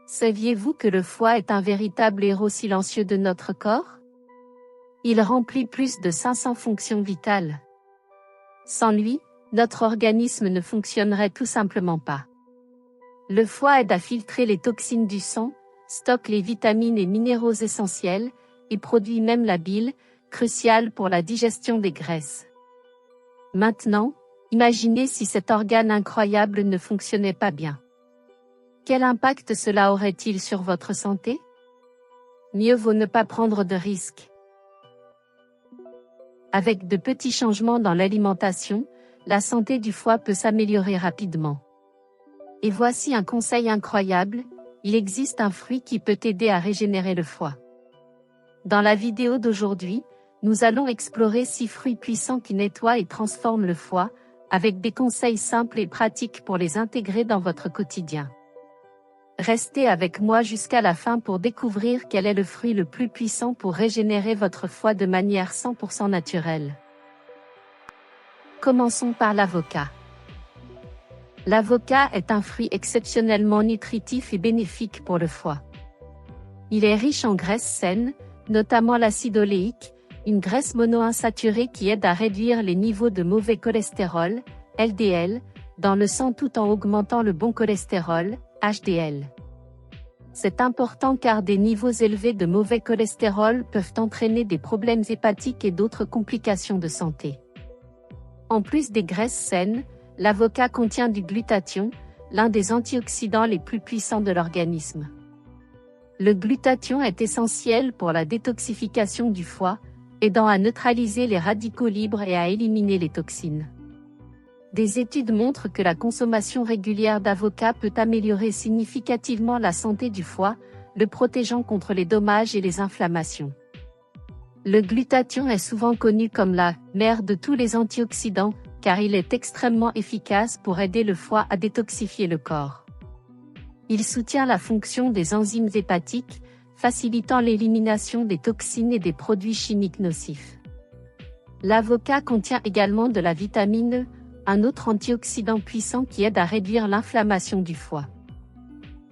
Saviez-vous que le foie est un véritable héros silencieux de notre corps? Il remplit plus de 500 fonctions vitales. Sans lui, notre organisme ne fonctionnerait tout simplement pas. Le foie aide à filtrer les toxines du sang, stocke les vitamines et minéraux essentiels, et produit même la bile, cruciale pour la digestion des graisses. Maintenant, imaginez si cet organe incroyable ne fonctionnait pas bien. Quel impact cela aurait-il sur votre santé? Mieux vaut ne pas prendre de risques. Avec de petits changements dans l'alimentation, la santé du foie peut s'améliorer rapidement. Et voici un conseil incroyable, il existe un fruit qui peut aider à régénérer le foie. Dans la vidéo d'aujourd'hui, nous allons explorer 6 fruits puissants qui nettoient et transforment le foie, avec des conseils simples et pratiques pour les intégrer dans votre quotidien. Restez avec moi jusqu'à la fin pour découvrir quel est le fruit le plus puissant pour régénérer votre foie de manière 100% naturelle. Commençons par l'avocat. L'avocat est un fruit exceptionnellement nutritif et bénéfique pour le foie. Il est riche en graisses saines, notamment l'acide oléique, une graisse monoinsaturée qui aide à réduire les niveaux de mauvais cholestérol, LDL, dans le sang tout en augmentant le bon cholestérol, HDL. C'est important car des niveaux élevés de mauvais cholestérol peuvent entraîner des problèmes hépatiques et d'autres complications de santé. En plus des graisses saines, l'avocat contient du glutathion, l'un des antioxydants les plus puissants de l'organisme. Le glutathion est essentiel pour la détoxification du foie, aidant à neutraliser les radicaux libres et à éliminer les toxines. Des études montrent que la consommation régulière d'avocat peut améliorer significativement la santé du foie, le protégeant contre les dommages et les inflammations. Le glutathion est souvent connu comme la « mère de tous les antioxydants » car il est extrêmement efficace pour aider le foie à détoxifier le corps. Il soutient la fonction des enzymes hépatiques, facilitant l'élimination des toxines et des produits chimiques nocifs. L'avocat contient également de la vitamine E, un autre antioxydant puissant qui aide à réduire l'inflammation du foie.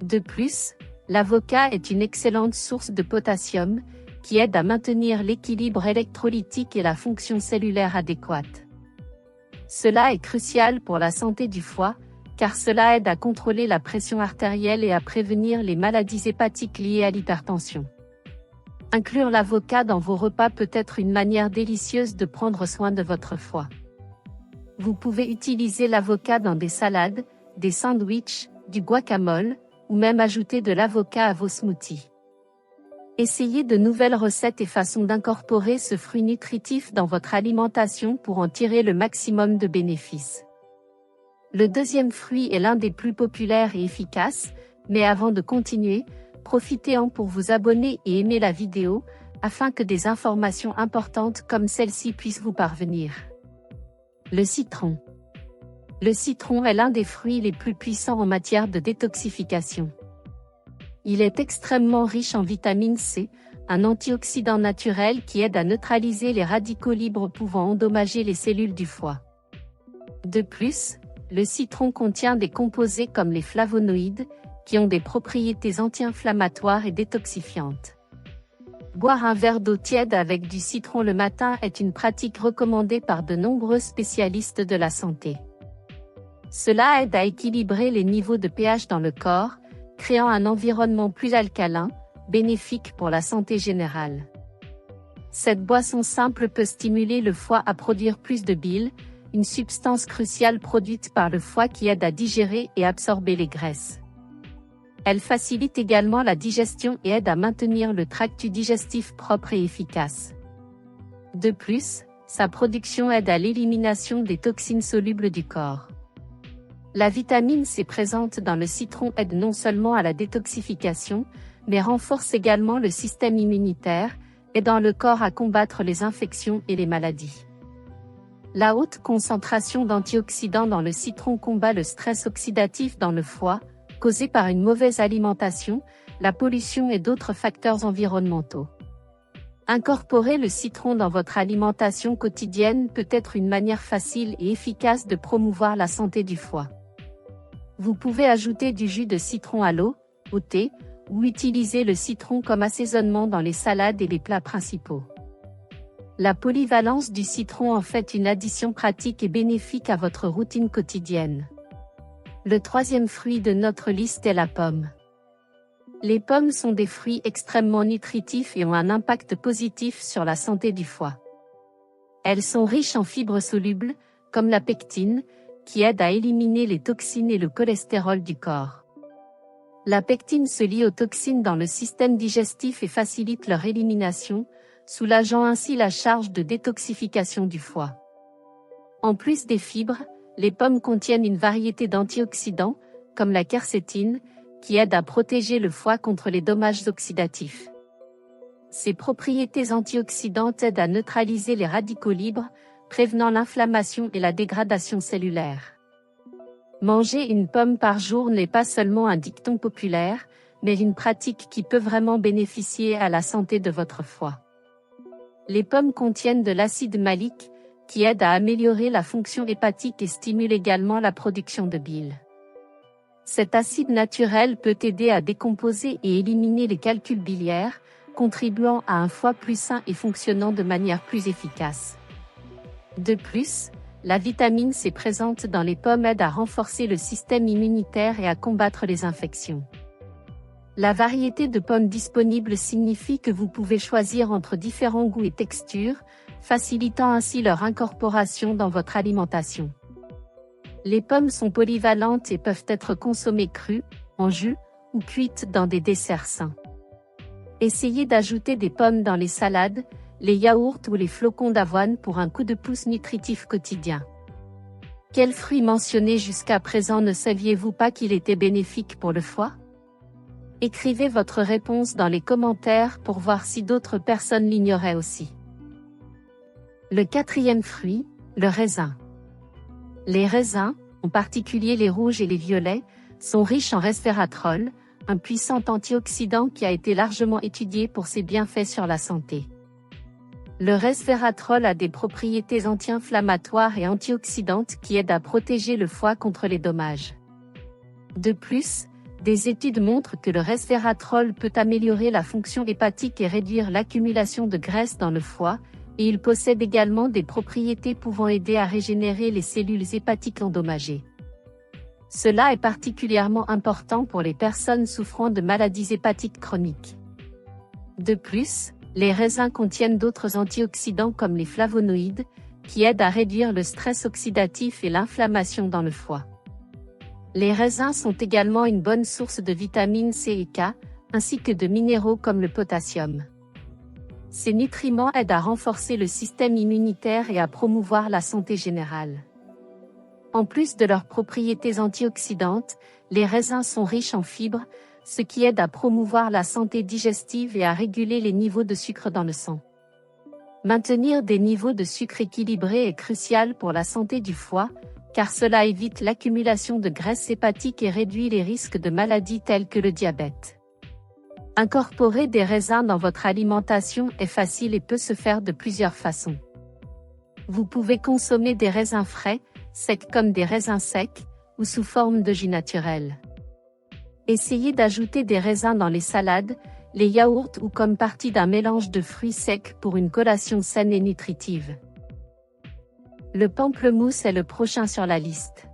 De plus, l'avocat est une excellente source de potassium, qui aide à maintenir l'équilibre électrolytique et la fonction cellulaire adéquate. Cela est crucial pour la santé du foie, car cela aide à contrôler la pression artérielle et à prévenir les maladies hépatiques liées à l'hypertension. Inclure l'avocat dans vos repas peut être une manière délicieuse de prendre soin de votre foie. Vous pouvez utiliser l'avocat dans des salades, des sandwichs, du guacamole, ou même ajouter de l'avocat à vos smoothies. Essayez de nouvelles recettes et façons d'incorporer ce fruit nutritif dans votre alimentation pour en tirer le maximum de bénéfices. Le deuxième fruit est l'un des plus populaires et efficaces, mais avant de continuer, profitez-en pour vous abonner et aimer la vidéo, afin que des informations importantes comme celle-ci puissent vous parvenir. Le citron. Le citron est l'un des fruits les plus puissants en matière de détoxification. Il est extrêmement riche en vitamine C, un antioxydant naturel qui aide à neutraliser les radicaux libres pouvant endommager les cellules du foie. De plus, le citron contient des composés comme les flavonoïdes, qui ont des propriétés anti-inflammatoires et détoxifiantes. Boire un verre d'eau tiède avec du citron le matin est une pratique recommandée par de nombreux spécialistes de la santé. Cela aide à équilibrer les niveaux de pH dans le corps, créant un environnement plus alcalin, bénéfique pour la santé générale. Cette boisson simple peut stimuler le foie à produire plus de bile, une substance cruciale produite par le foie qui aide à digérer et absorber les graisses. Elle facilite également la digestion et aide à maintenir le tract digestif propre et efficace. De plus, sa production aide à l'élimination des toxines solubles du corps. La vitamine C présente dans le citron aide non seulement à la détoxification, mais renforce également le système immunitaire, aidant le corps à combattre les infections et les maladies. La haute concentration d'antioxydants dans le citron combat le stress oxydatif dans le foie, causé par une mauvaise alimentation, la pollution et d'autres facteurs environnementaux. Incorporer le citron dans votre alimentation quotidienne peut être une manière facile et efficace de promouvoir la santé du foie. Vous pouvez ajouter du jus de citron à l'eau, au thé, ou utilisez le citron comme assaisonnement dans les salades et les plats principaux. La polyvalence du citron en fait une addition pratique et bénéfique à votre routine quotidienne. Le troisième fruit de notre liste est la pomme. Les pommes sont des fruits extrêmement nutritifs et ont un impact positif sur la santé du foie. Elles sont riches en fibres solubles, comme la pectine, qui aide à éliminer les toxines et le cholestérol du corps. La pectine se lie aux toxines dans le système digestif et facilite leur élimination, soulageant ainsi la charge de détoxification du foie. En plus des fibres, les pommes contiennent une variété d'antioxydants, comme la quercétine, qui aide à protéger le foie contre les dommages oxydatifs. Ces propriétés antioxydantes aident à neutraliser les radicaux libres, prévenant l'inflammation et la dégradation cellulaire. Manger une pomme par jour n'est pas seulement un dicton populaire, mais une pratique qui peut vraiment bénéficier à la santé de votre foie. Les pommes contiennent de l'acide malique, qui aide à améliorer la fonction hépatique et stimule également la production de bile. Cet acide naturel peut aider à décomposer et éliminer les calculs biliaires, contribuant à un foie plus sain et fonctionnant de manière plus efficace. De plus, la vitamine C présente dans les pommes aide à renforcer le système immunitaire et à combattre les infections. La variété de pommes disponibles signifie que vous pouvez choisir entre différents goûts et textures, facilitant ainsi leur incorporation dans votre alimentation. Les pommes sont polyvalentes et peuvent être consommées crues, en jus, ou cuites dans des desserts sains. Essayez d'ajouter des pommes dans les salades, les yaourts ou les flocons d'avoine pour un coup de pouce nutritif quotidien. Quel fruit mentionné jusqu'à présent ne saviez-vous pas qu'il était bénéfique pour le foie? Écrivez votre réponse dans les commentaires pour voir si d'autres personnes l'ignoraient aussi. Le quatrième fruit, le raisin. Les raisins, en particulier les rouges et les violets, sont riches en resveratrol, un puissant antioxydant qui a été largement étudié pour ses bienfaits sur la santé. Le resveratrol a des propriétés anti-inflammatoires et antioxydantes qui aident à protéger le foie contre les dommages. De plus, des études montrent que le resveratrol peut améliorer la fonction hépatique et réduire l'accumulation de graisse dans le foie, et il possède également des propriétés pouvant aider à régénérer les cellules hépatiques endommagées. Cela est particulièrement important pour les personnes souffrant de maladies hépatiques chroniques. De plus, les raisins contiennent d'autres antioxydants comme les flavonoïdes, qui aident à réduire le stress oxydatif et l'inflammation dans le foie. Les raisins sont également une bonne source de vitamines C et K, ainsi que de minéraux comme le potassium. Ces nutriments aident à renforcer le système immunitaire et à promouvoir la santé générale. En plus de leurs propriétés antioxydantes, les raisins sont riches en fibres, ce qui aide à promouvoir la santé digestive et à réguler les niveaux de sucre dans le sang. Maintenir des niveaux de sucre équilibrés est crucial pour la santé du foie, car cela évite l'accumulation de graisse hépatique et réduit les risques de maladies telles que le diabète. Incorporer des raisins dans votre alimentation est facile et peut se faire de plusieurs façons. Vous pouvez consommer des raisins frais, secs comme des raisins secs, ou sous forme de jus naturel. Essayez d'ajouter des raisins dans les salades, les yaourts ou comme partie d'un mélange de fruits secs pour une collation saine et nutritive. Le pamplemousse est le prochain sur la liste.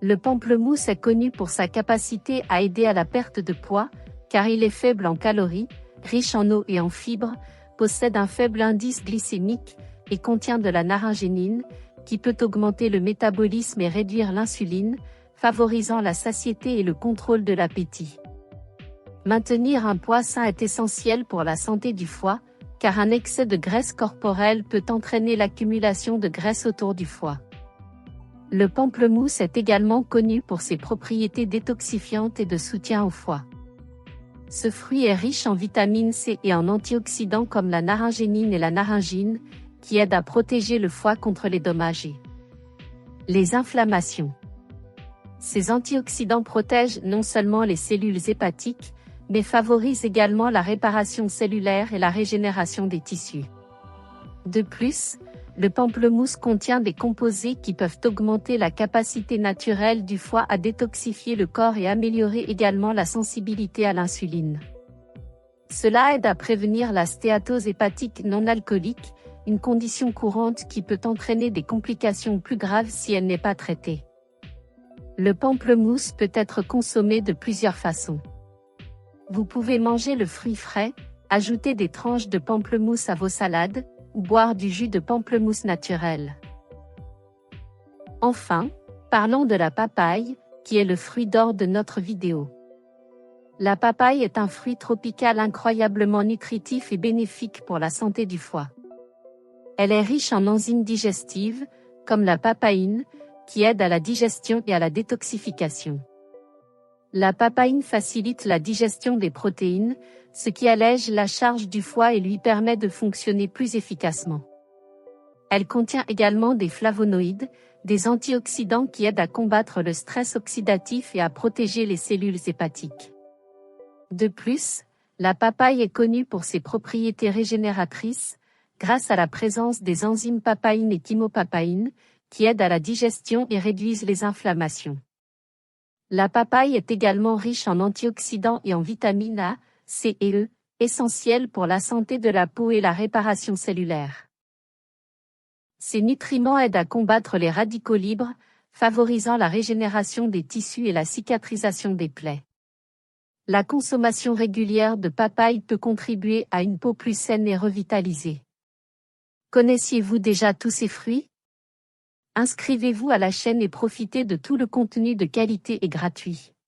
Le pamplemousse est connu pour sa capacité à aider à la perte de poids, car il est faible en calories, riche en eau et en fibres, possède un faible indice glycémique, et contient de la naringénine, qui peut augmenter le métabolisme et réduire l'insuline, favorisant la satiété et le contrôle de l'appétit. Maintenir un poids sain est essentiel pour la santé du foie, car un excès de graisse corporelle peut entraîner l'accumulation de graisse autour du foie. Le pamplemousse est également connu pour ses propriétés détoxifiantes et de soutien au foie. Ce fruit est riche en vitamine C et en antioxydants comme la naringénine et la naringine, qui aident à protéger le foie contre les dommages et les inflammations. Ces antioxydants protègent non seulement les cellules hépatiques, mais favorisent également la réparation cellulaire et la régénération des tissus. De plus, Le pamplemousse contient des composés qui peuvent augmenter la capacité naturelle du foie à détoxifier le corps et améliorer également la sensibilité à l'insuline. Cela aide à prévenir la stéatose hépatique non alcoolique, une condition courante qui peut entraîner des complications plus graves si elle n'est pas traitée. Le pamplemousse peut être consommé de plusieurs façons. Vous pouvez manger le fruit frais, ajouter des tranches de pamplemousse à vos salades, ou boire du jus de pamplemousse naturel. Enfin, parlons de la papaye, qui est le fruit d'or de notre vidéo. La papaye est un fruit tropical incroyablement nutritif et bénéfique pour la santé du foie. Elle est riche en enzymes digestives, comme la papaïne, qui aide à la digestion et à la détoxification. La papaïne facilite la digestion des protéines, ce qui allège la charge du foie et lui permet de fonctionner plus efficacement. Elle contient également des flavonoïdes, des antioxydants qui aident à combattre le stress oxydatif et à protéger les cellules hépatiques. De plus, la papaye est connue pour ses propriétés régénératrices, grâce à la présence des enzymes papaïne et thymopapaïne, qui aident à la digestion et réduisent les inflammations. La papaye est également riche en antioxydants et en vitamines A, C et E, essentiels pour la santé de la peau et la réparation cellulaire. Ces nutriments aident à combattre les radicaux libres, favorisant la régénération des tissus et la cicatrisation des plaies. La consommation régulière de papaye peut contribuer à une peau plus saine et revitalisée. Connaissiez-vous déjà tous ces fruits? Inscrivez-vous à la chaîne et profitez de tout le contenu de qualité et gratuit.